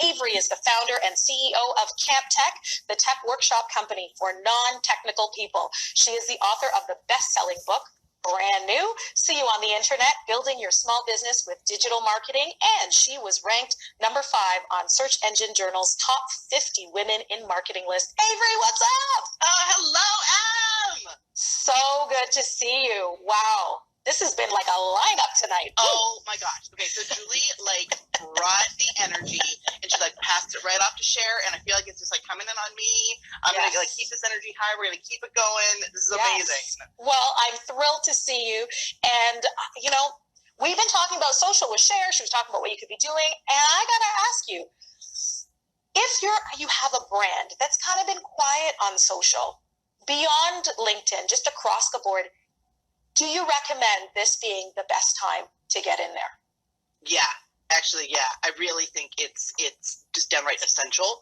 Avery is the founder and CEO of Camp Tech, the tech workshop company for non-technical people. She is the author of the best-selling book, Brand New, See You on the Internet, Building Your Small Business with Digital Marketing, and she was ranked number 5 on Search Engine Journal's top 50 women in marketing list. Avery, what's up? Hello, Em! So good to see you. Wow. This has been like a lineup tonight. Oh my gosh. Okay, so Julie brought the energy and she passed it right off to Cher, and I feel like it's just coming in on me. I'm gonna keep this energy high. We're gonna keep it going. This is amazing. Well, I'm thrilled to see you. And we've been talking about social with Cher. She was talking about what you could be doing, and I gotta ask you, if you have a brand that's kind of been quiet on social, beyond LinkedIn, just across the board, do you recommend this being the best time to get in there? Yeah, actually, yeah. I really think it's just downright essential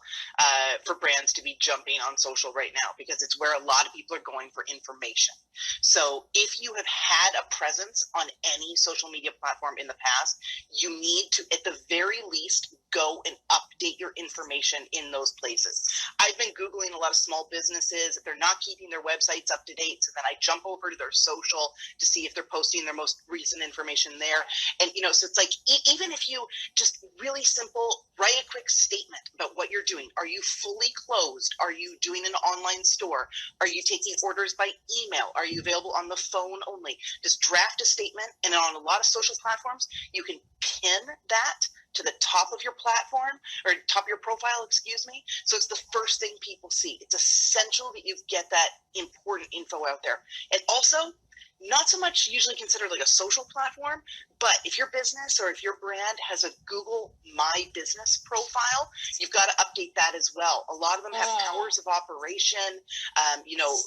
for brands to be jumping on social right now, because it's where a lot of people are going for information. So if you have had a presence on any social media platform in the past, you need to, at the very least, go and update your information in those places. I've been Googling a lot of small businesses. If they're not keeping their websites up to date, so then I jump over to their social to see if they're posting their most recent information there. And, so it's even if you just really simple, write a quick statement about what you're doing. Are you fully closed? Are you doing an online store? Are you taking orders by email? Are you available on the phone only? Just draft a statement, and on a lot of social platforms, you can pin that to the top of your platform, or top of your profile, so it's the first thing people see. It's essential that you get that important info out there. And also, not so much usually considered like a social platform, but if your business or if your brand has a Google My Business profile, you've got to update that as well. A lot of them have hours of operation,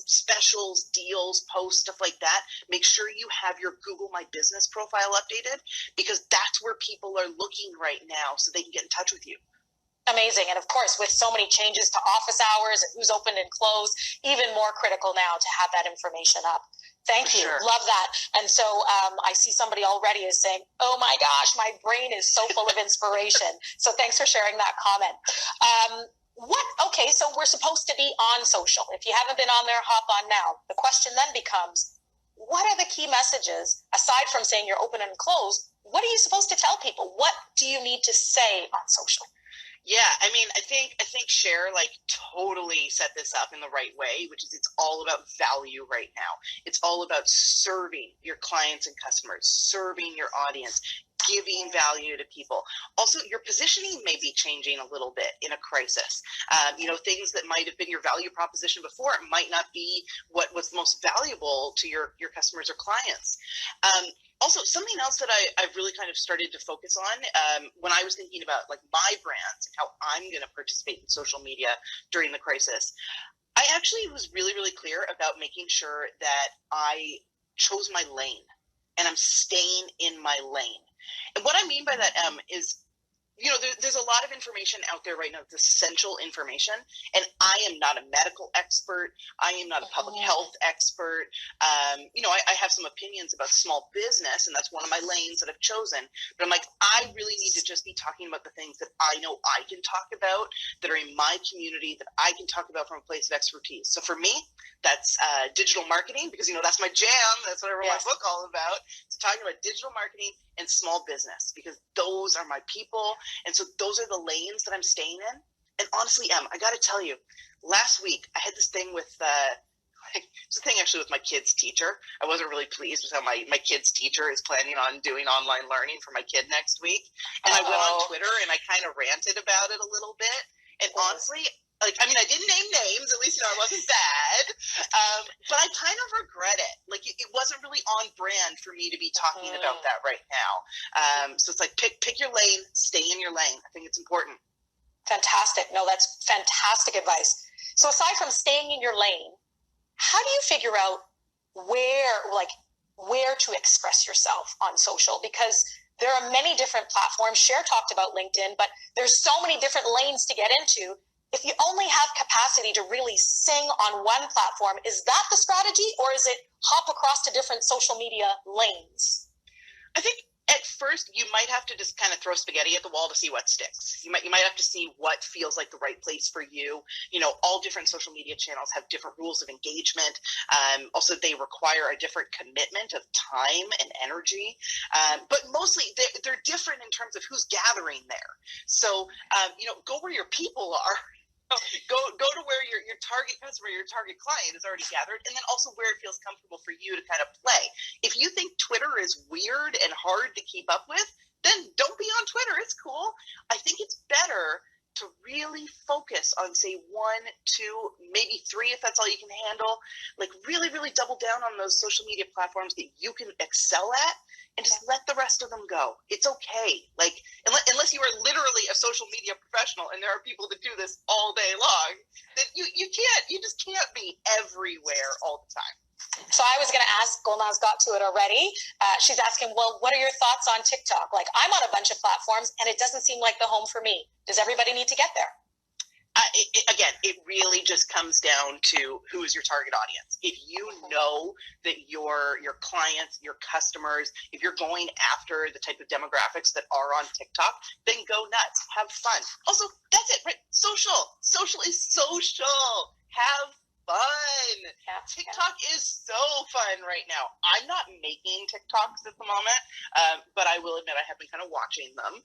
specials, deals, posts, stuff like that. Make sure you have your Google My Business profile updated, because that's where people are looking right now, so they can get in touch with you. Amazing. And of course, with so many changes to office hours and who's open and closed, even more critical now to have that information up. Thank you. Sure. Love that. And so I see somebody already is saying, oh my gosh, my brain is so full of inspiration. So thanks for sharing that comment. Okay, so we're supposed to be on social. If you haven't been on there, hop on now. The question then becomes, what are the key messages, aside from saying you're open and closed? What are you supposed to tell people? What do you need to say on social? Yeah, I think Cher totally set this up in the right way, which is it's all about value right now. It's all about serving your clients and customers, serving your audience, giving value to people. Also, your positioning may be changing a little bit in a crisis. Things that might have been your value proposition before might not be what was most valuable to your customers or clients. Also, something else that I've really kind of started to focus on when I was thinking about my brands and how I'm going to participate in social media during the crisis, I actually was really, really clear about making sure that I chose my lane, and I'm staying in my lane. And what I mean by that, is there's a lot of information out there right now. It's essential information. And I am not a medical expert. I am not a public health expert. I have some opinions about small business, and that's one of my lanes that I've chosen. But I'm I really need to just be talking about the things that I know I can talk about, that are in my community, that I can talk about from a place of expertise. So for me, that's digital marketing, because, that's my jam. That's what I wrote my book all about. So talking about digital marketing and small business, because those are my people. And so those are the lanes that I'm staying in. And honestly, Em, I got to tell you, last week I had this thing with it's a thing actually with my kid's teacher. I wasn't really pleased with how my kid's teacher is planning on doing online learning for my kid next week. And I went on Twitter and I kind of ranted about it a little bit. And honestly, I didn't name names, at least, it wasn't bad. But I kind of regret it. It wasn't really on brand for me to be talking about that right now. So it's pick your lane, stay in your lane. I think it's important. Fantastic. No, that's fantastic advice. So aside from staying in your lane, how do you figure out where to express yourself on social? Because there are many different platforms. Cher talked about LinkedIn, but there's so many different lanes to get into. If you only have capacity to really sing on one platform, is that the strategy, or is it hop across to different social media lanes? I think At first, you might have to just kind of throw spaghetti at the wall to see what sticks. You might have to see what feels like the right place for you. You know, all different social media channels have different rules of engagement. Also, they require a different commitment of time and energy. But mostly, they're different in terms of who's gathering there. So, you know, go where your people are. Go to where your target customer, your target client is already gathered, and then also where it feels comfortable for you to kind of play. If you think Twitter is weird and hard to keep up with, then don't be on Twitter. It's cool. I think it's better to really focus on, say, 1, 2, maybe 3, if that's all you can handle. Like really, really double down on those social media platforms that you can excel at, and just let the rest of them go. It's okay. Like, unless you are literally a social media professional, and there are people that do this all day long, that you just can't be everywhere all the time. So I was going to ask, Golnaz got to it already. She's asking, well, what are your thoughts on TikTok? Like, I'm on a bunch of platforms, and it doesn't seem like the home for me. Does everybody need to get there? Again, it really just comes down to who is your target audience. If you know that your clients, your customers, if you're going after the type of demographics that are on TikTok, then go nuts. Have fun. Also, that's it, right? Social is social. Have fun. Yeah, TikTok is so fun right now. I'm not making TikToks at the moment, but I will admit I have been kind of watching them,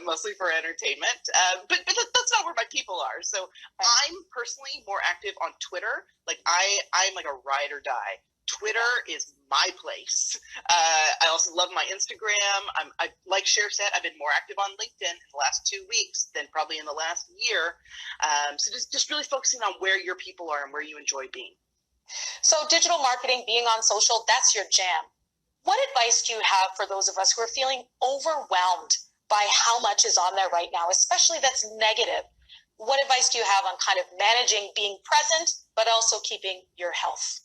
mostly for entertainment. But that's not where my people are. So I'm personally more active on Twitter. Like I'm like a ride or die. Twitter is my place. I also love my Instagram. I like Cher said, I've been more active on LinkedIn in the last 2 weeks than probably in the last year. So just really focusing on where your people are and where you enjoy being. So digital marketing, being on social, that's your jam. What advice do you have for those of us who are feeling overwhelmed by how much is on there right now, especially that's negative? What advice do you have on kind of managing being present, but also keeping your health?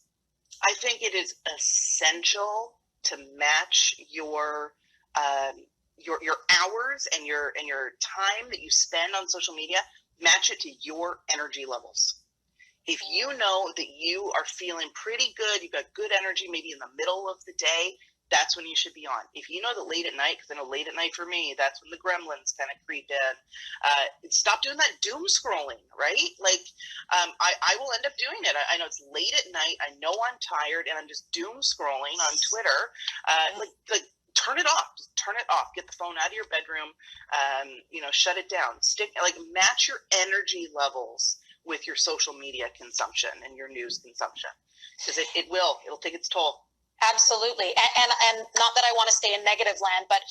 I think it is essential to match your hours and your time that you spend on social media, match it to your energy levels. If you know that you are feeling pretty good, you've got good energy, maybe in the middle of the day, that's when you should be on. If you know that late at night, because I know late at night for me, that's when the gremlins kind of creep in. Stop doing that doom scrolling, right? Like, I will end up doing it. I know it's late at night. I know I'm tired, and I'm just doom scrolling on Twitter. Like turn it off. Just turn it off. Get the phone out of your bedroom. Shut it down. Match your energy levels with your social media consumption and your news consumption, because it'll take its toll. Absolutely. And not that I want to stay in negative land, but,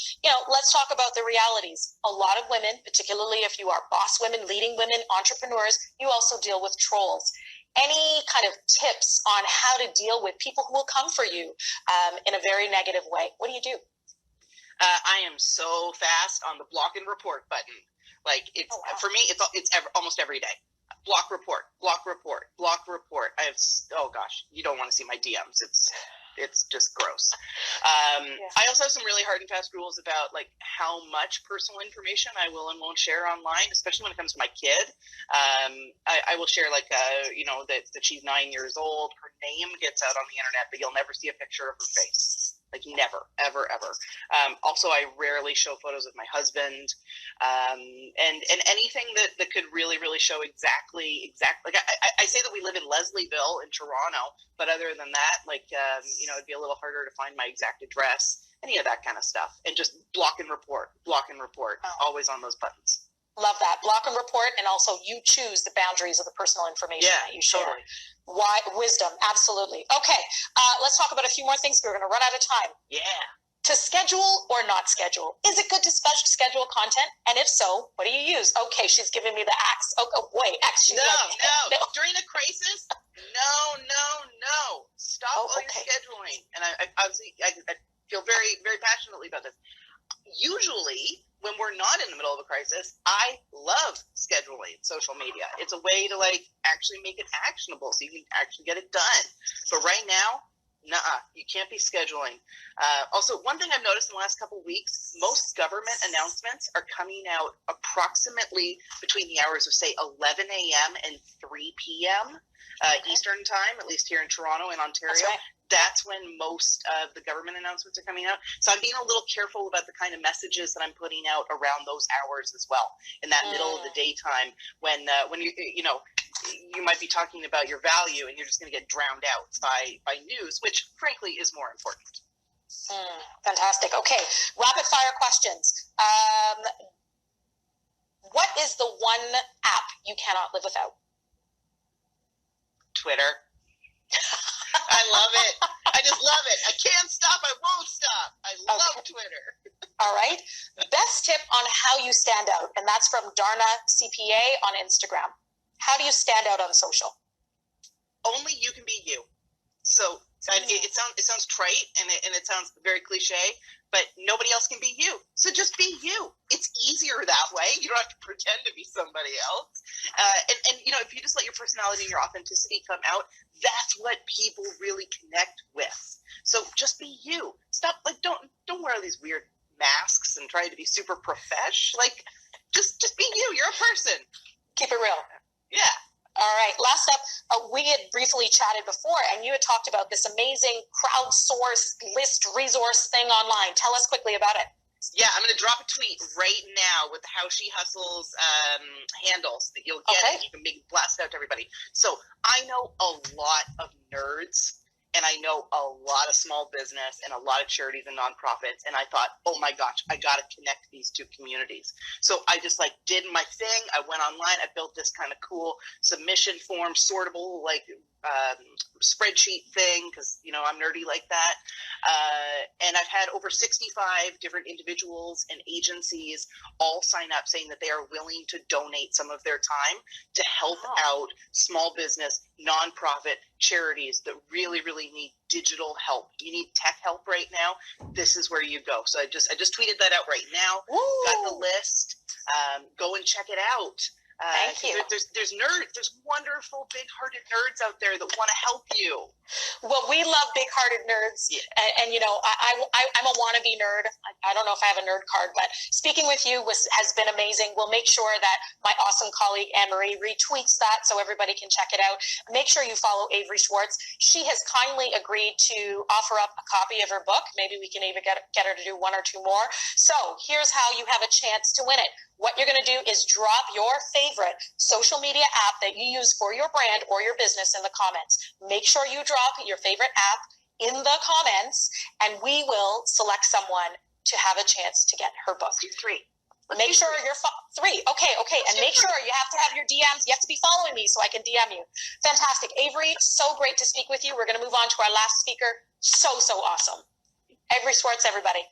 let's talk about the realities. A lot of women, particularly if you are boss women, leading women, entrepreneurs, you also deal with trolls. Any kind of tips on how to deal with people who will come for you in a very negative way? What do you do? I am so fast on the block and report button. Like for me, it's almost every day. Block report. I have, you don't want to see my DMs. It's just gross. I also have some really hard and fast rules about like how much personal information I will and won't share online, especially when it comes to my kid. I will share that she's 9 years old. Her name gets out on the internet, but you'll never see a picture of her face. Like never, ever, ever. Also, I rarely show photos of my husband, and anything that could really, really show exactly. Like I say that we live in Leslieville in Toronto, but other than that, it'd be a little harder to find my exact address, any of that kind of stuff, and just block and report, always on those buttons. Love that. Block and report, and also you choose the boundaries of the personal information that you share. Totally. Why wisdom? Absolutely. Okay, let's talk about a few more things. We're going to run out of time. Yeah. To schedule or not schedule? Is it good to schedule content? And if so, what do you use? Okay, she's giving me the axe. Oh wait, axe. No. During a crisis, no. Stop all your scheduling. And I feel very, very passionately about this. Usually, when we're not in the middle of a crisis, I love scheduling social media. It's a way to actually make it actionable so you can actually get it done. But right now, you can't be scheduling. Also, one thing I've noticed in the last couple of weeks, most government announcements are coming out approximately between the hours of, say, 11 a.m. and 3 p.m. Eastern time, at least here in Toronto and Ontario. That's right. that's when most of the government announcements are coming out. So I'm being a little careful about the kind of messages that I'm putting out around those hours as well, in that middle of the daytime when you might be talking about your value and you're just going to get drowned out by news, which frankly is more important. Fantastic. Okay, rapid fire questions. What is the one app you cannot live without? Twitter. I love it. I just love it. I can't stop. I won't stop. I love Twitter. All right. Best tip on how you stand out, and that's from Darna CPA on Instagram. How do you stand out on social? Only you can be you. So it sounds trite and it sounds very cliche, but nobody else can be you. So just be you. It's easier that way. You don't have to pretend to be somebody else. And if you just let your personality and your authenticity come out, that's what people really connect with. So just be you. Stop, don't wear all these weird masks and try to be super profesh. Just be you. You're a person. Keep it real. Yeah. All right. Last up, we had briefly chatted before, and you had talked about this amazing crowdsourced list resource thing online. Tell us quickly about it. Yeah, I'm going to drop a tweet right now with How She Hustles handles that you'll get. Okay. And you can make blast out to everybody. So I know a lot of nerds, and I know a lot of small business and a lot of charities and nonprofits. And I thought, oh my gosh, I got to connect these two communities. So I just did my thing. I went online. I built this kind of cool submission form, sortable, spreadsheet thing, because I'm nerdy like that. And I've had over 65 different individuals and agencies all sign up saying that they are willing to donate some of their time to help out small business, nonprofit, charities that really, really need digital help. You need tech help right now. This is where you go. So I just tweeted that out right now. Woo! Got the list. Go and check it out. Thank you. There's nerds. There's wonderful, big-hearted nerds out there that want to help you. Well, we love big-hearted nerds, Yeah. and I'm a wannabe nerd. I don't know if I have a nerd card, but speaking with you has been amazing. We'll make sure that my awesome colleague Anne-Marie retweets that so everybody can check it out. Make sure you follow Avery Schwartz. She has kindly agreed to offer up a copy of her book. Maybe we can even get her to do one or two more. So here's how you have a chance to win it. What you're going to do is drop your favorite social media app that you use for your brand or your business in the comments. Make sure you drop your favorite app in the comments, and we will select someone to have a chance to get her book. Let's do three. Make sure you're three. Okay. And make sure you have to have your DMs. You have to be following me so I can DM you. Fantastic. Avery, so great to speak with you. We're going to move on to our last speaker. So awesome. Avery Schwartz, everybody.